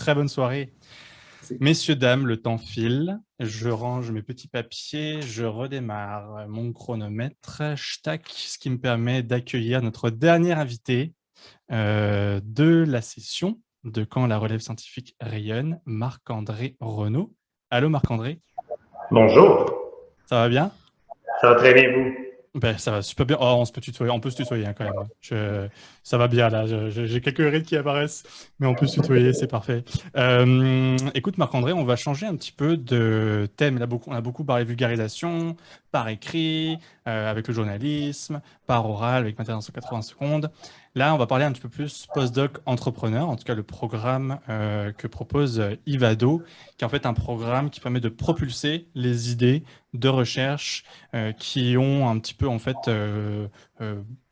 très bonne soirée. Messieurs, dames, le temps file. Je range mes petits papiers, je redémarre mon chronomètre. Tac, ce qui me permet d'accueillir notre dernier invité de la session de Quand la relève scientifique rayonne, Marc-André Renaud. Allô Marc-André, Bonjour, ça va bien? ça va très bien vous? Ben, ça va super bien. Oh, on se peut tutoyer, on peut se tutoyer hein, quand même. Ça va bien là. J'ai quelques rides qui apparaissent, mais on peut se tutoyer, c'est parfait. Écoute, Marc-André, on va changer un petit peu de thème. Là, on a beaucoup parlé vulgarisation, par écrit, avec le journalisme, par oral, avec Matériel en 180 secondes. Là, on va parler un petit peu plus postdoc entrepreneur, en tout cas le programme que propose Ivado, qui est en fait un programme qui permet de propulser les idées de recherche qui ont un petit peu en fait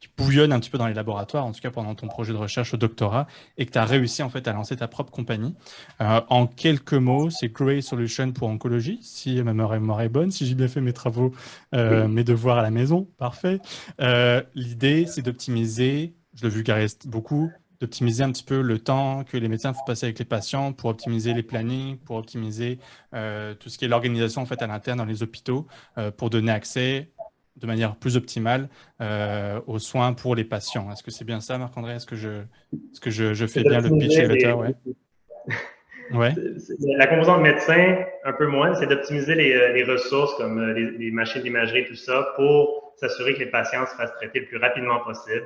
qui bouillonnent un petit peu dans les laboratoires, en tout cas pendant ton projet de recherche au doctorat, et que tu as réussi en fait à lancer ta propre compagnie. En quelques mots, c'est Gray Solution pour oncologie, si ma mémoire est bonne, si j'ai bien fait mes travaux, Oui. mes devoirs à la maison, parfait. L'idée, c'est d'optimiser, je le vulgarise beaucoup, d'optimiser un petit peu le temps que les médecins font passer avec les patients pour optimiser les plannings, pour optimiser tout ce qui est l'organisation en fait à l'interne dans les hôpitaux pour donner accès de manière plus optimale aux soins pour les patients. Est-ce que c'est bien ça, Marc-André? Est-ce que je C'est fais bien le pitch d'optimiser élévateur? Ouais. Ouais. la composante médecin, un peu moins, c'est d'optimiser les ressources comme les machines d'imagerie, tout ça, pour s'assurer que les patients se fassent traiter le plus rapidement possible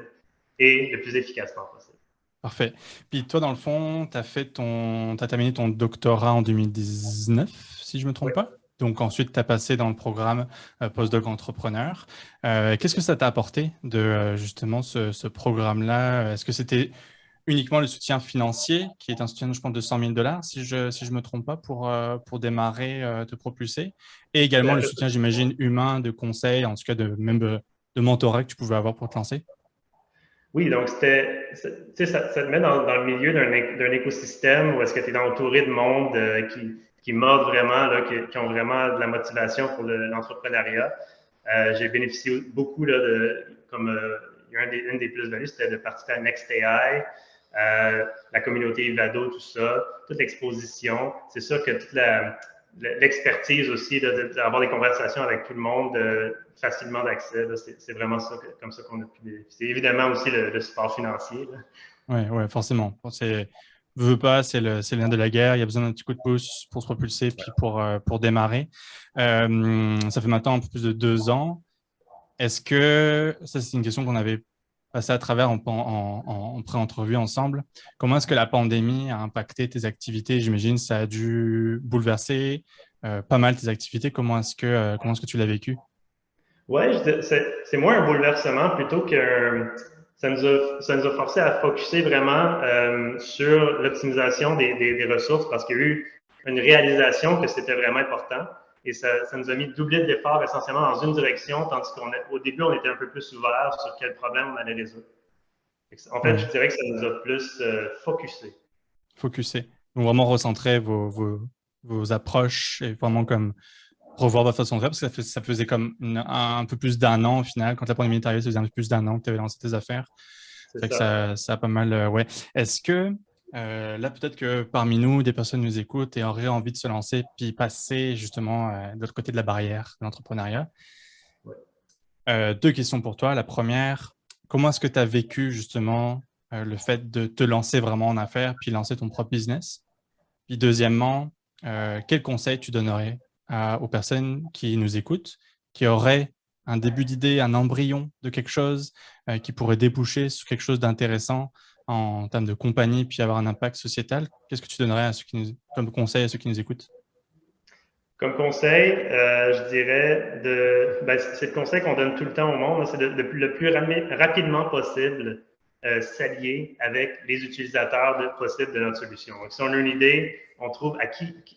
et le plus efficacement possible. Parfait. Puis toi, dans le fond, t'as terminé ton doctorat en 2019, si je ne me Oui. trompe pas. Donc ensuite, tu as passé dans le programme postdoc entrepreneur. Qu'est-ce que ça t'a apporté de justement ce programme-là? Est-ce que c'était uniquement le soutien financier, qui est un soutien, je pense, de 100 000 dollars, si je me trompe pas, pour démarrer, te propulser, et C'est également à le peu soutien, j'imagine, humain, de conseil, en tout cas de même de mentorat que tu pouvais avoir pour te lancer? Oui, donc ça te met dans le milieu d'un écosystème où est-ce que tu es entouré de monde qui mordent vraiment, là, qui ont vraiment de la motivation pour l'entrepreneuriat. J'ai bénéficié beaucoup là, comme il y a une des plus-values, c'était de participer à NextAI, la communauté Ivado, tout ça, toute l'exposition. C'est sûr que toute l'expertise aussi, d'avoir des conversations avec tout le monde facilement d'accès, c'est vraiment ça, comme ça qu'on a pu bénéficier. Évidemment aussi le support financier. Là. Ouais, ouais, forcément. Veux pas, c'est le nerf de la guerre. Il y a besoin d'un petit coup de pouce pour se propulser, puis pour démarrer. Ça fait maintenant un peu plus de 2 ans. Est-ce que, ça c'est une question qu'on avait passée à travers en pré-entrevue ensemble. Comment est-ce que la pandémie a impacté tes activités? J'imagine ça a dû bouleverser pas mal tes activités. Comment est-ce que tu l'as vécu? Ouais, c'est moins un bouleversement plutôt que ça nous a forcé à focuser vraiment sur l'optimisation des ressources parce qu'il y a eu une réalisation que c'était vraiment important et ça nous a mis doubler d'efforts essentiellement dans une direction, tandis qu'au début, on était un peu plus ouvert sur quel problème on allait résoudre. En fait, je Ouais, dirais que ça nous a plus focusé. focuser. Donc vraiment recentrer vos approches et vraiment comme revoir votre façon de faire parce que ça faisait comme un peu plus d'un an au final. Quand la pandémie est arrivée, ça faisait un peu plus d'un an que tu avais lancé tes affaires. C'est Fait que ça. ça a pas mal, ouais. Est-ce que là, peut-être que parmi nous, des personnes nous écoutent et auraient envie de se lancer puis passer justement de l'autre côté de la barrière de l'entrepreneuriat? Ouais. Deux questions pour toi. La première, comment est-ce que tu as vécu justement le fait de te lancer vraiment en affaires puis lancer ton propre business? Puis deuxièmement, quel conseil tu donnerais aux personnes qui nous écoutent, qui auraient un début d'idée, un embryon de quelque chose qui pourrait déboucher sur quelque chose d'intéressant en termes de compagnie, puis avoir un impact sociétal? Qu'est-ce que tu donnerais comme conseil à ceux qui nous écoutent? Comme conseil, je dirais c'est le conseil qu'on donne tout le temps au monde, c'est le plus rapidement possible s'allier avec les utilisateurs possibles de notre solution. Donc, si on a une idée, on trouve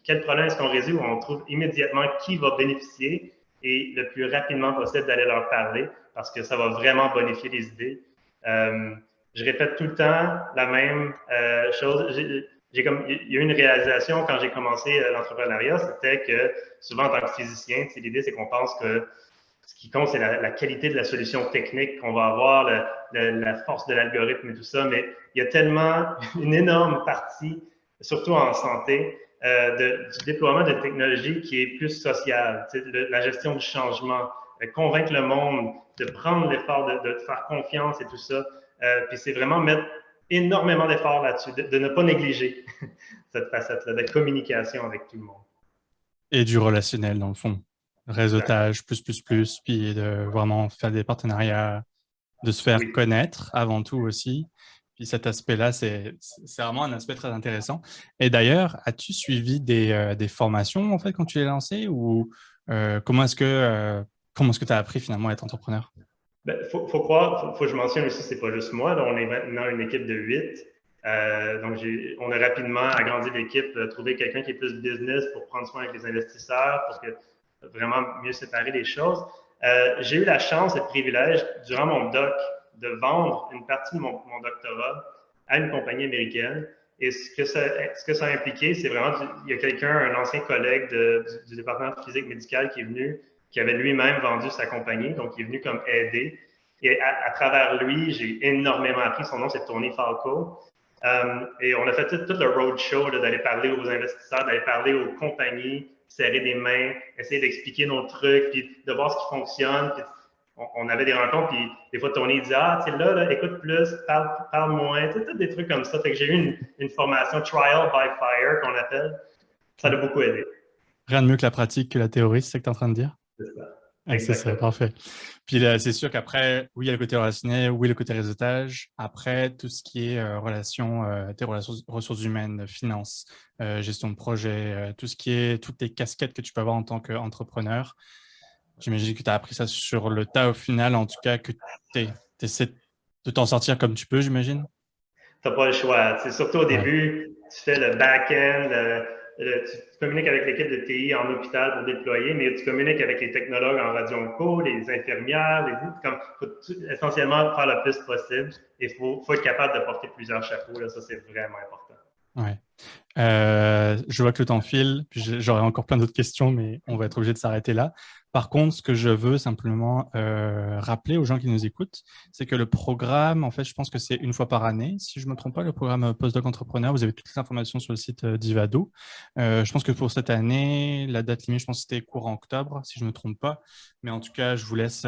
quel problème est-ce qu'on résout, on trouve immédiatement qui va bénéficier et le plus rapidement possible d'aller leur parler parce que ça va vraiment bonifier les idées. Euh, je répète tout le temps la même chose. Il y a eu une réalisation quand j'ai commencé l'entrepreneuriat, c'était que souvent en tant que physicien, l'idée c'est qu'on pense que ce qui compte, c'est la qualité de la solution technique qu'on va avoir, la force de l'algorithme et tout ça, mais il y a tellement une énorme partie surtout en santé, du déploiement de technologies qui est plus sociale, la gestion du changement, convaincre le monde de prendre l'effort de faire confiance et tout ça. Puis c'est vraiment mettre énormément d'efforts là-dessus, de ne pas négliger cette facette-là de communication avec tout le monde. Et du relationnel, dans le fond. Exact. Réseautage, puis de vraiment faire des partenariats, de se faire Oui. connaître avant tout aussi. Puis cet aspect-là, c'est vraiment un aspect très intéressant. Et d'ailleurs, as-tu suivi des formations en fait quand tu l'as lancé ou comment est-ce que tu as appris finalement à être entrepreneur? Ben, faut croire, faut que je mentionne aussi, c'est pas juste moi. Là, on est maintenant une équipe de 8. Donc, on a rapidement agrandi l'équipe, trouvé quelqu'un qui est plus business pour prendre soin avec les investisseurs, pour que vraiment mieux séparer les choses. J'ai eu la chance et le privilège, durant mon doc, de vendre une partie de mon doctorat à une compagnie américaine. Et ce que ça a impliqué, c'est vraiment, il y a quelqu'un, un ancien collègue du département de physique médicale qui est venu, qui avait lui-même vendu sa compagnie, donc il est venu comme aider. Et à travers lui, j'ai énormément appris. Son nom, c'est Tony Falco. Et on a fait tout le roadshow d'aller parler aux investisseurs, d'aller parler aux compagnies, serrer des mains, essayer d'expliquer nos trucs, puis de voir ce qui fonctionne. Puis on avait des rencontres, puis des fois, Tony disait, ah, tu sais, là, écoute plus, parle moins, tout des trucs comme ça. Fait que j'ai eu une formation trial by fire, qu'on appelle. Ça Okay. l'a beaucoup aidé. Rien de mieux que la pratique que la théorie, c'est ce que tu es en train de dire? C'est ça. Ah, c'est ça, Exactement. parfait. Puis là, c'est sûr qu'après, oui, il y a le côté relationnel, oui, le côté réseautage. Après, tout ce qui est tes relations, ressources humaines, finances, gestion de projet, tout ce qui est toutes les casquettes que tu peux avoir en tant qu'entrepreneur. J'imagine que tu as appris ça sur le tas au final, en tout cas, que tu essaies de t'en sortir comme tu peux, j'imagine. Tu n'as pas le choix. C'est surtout au Ouais. début, tu fais le back-end, tu communiques avec l'équipe de TI en hôpital pour déployer, mais tu communiques avec les technologues en radio-onco, les infirmières, faut essentiellement faire le plus possible. Il faut être capable de porter plusieurs chapeaux. Là, ça, c'est vraiment important. Ouais. Je vois que le temps file, puis j'aurais encore plein d'autres questions, mais on va être obligé de s'arrêter là. Par contre, ce que je veux simplement rappeler aux gens qui nous écoutent, c'est que le programme, en fait, je pense que c'est une fois par année. Si je ne me trompe pas, le programme Postdoc Entrepreneur, vous avez toutes les informations sur le site d'Ivado. Je pense que pour cette année, la date limite, je pense que c'était courant octobre, si je ne me trompe pas. Mais en tout cas, je vous laisse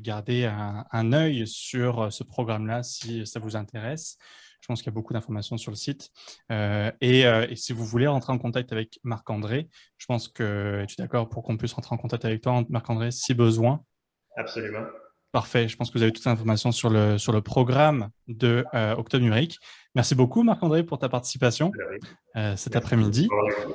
garder un œil sur ce programme-là si ça vous intéresse. Je pense qu'il y a beaucoup d'informations sur le site. Et si vous voulez rentrer en contact avec Marc-André, je pense que tu es d'accord pour qu'on puisse rentrer en contact avec toi, Marc-André, si besoin. Absolument. Parfait. Je pense que vous avez toutes les informations sur le programme de Octobre Numérique. Merci beaucoup, Marc-André, pour ta participation cet Merci après-midi. beaucoup.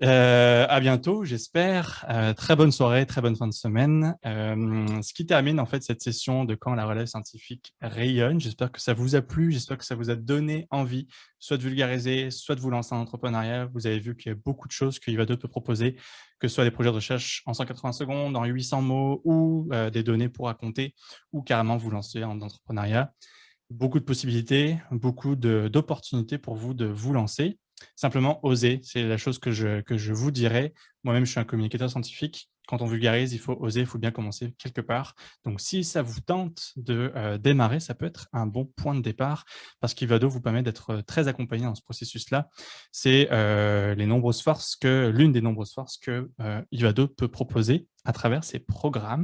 À bientôt, j'espère. Très bonne soirée, très bonne fin de semaine. Ce qui termine en fait cette session de Quand la relève scientifique rayonne. J'espère que ça vous a plu, j'espère que ça vous a donné envie, soit de vulgariser, soit de vous lancer en entrepreneuriat. Vous avez vu qu'il y a beaucoup de choses que Ivado peut proposer, que ce soit des projets de recherche en 180 secondes, en 800 mots, ou des données pour raconter, ou carrément vous lancer en entrepreneuriat. Beaucoup de possibilités, beaucoup d'opportunités pour vous de vous lancer. Simplement, oser, c'est la chose que je vous dirais. Moi-même, je suis un communicateur scientifique. Quand on vulgarise, il faut oser, il faut bien commencer quelque part. Donc, si ça vous tente de démarrer, ça peut être un bon point de départ parce qu'Ivado vous permet d'être très accompagné dans ce processus-là. C'est l'une des nombreuses forces que Ivado peut proposer à travers ses programmes.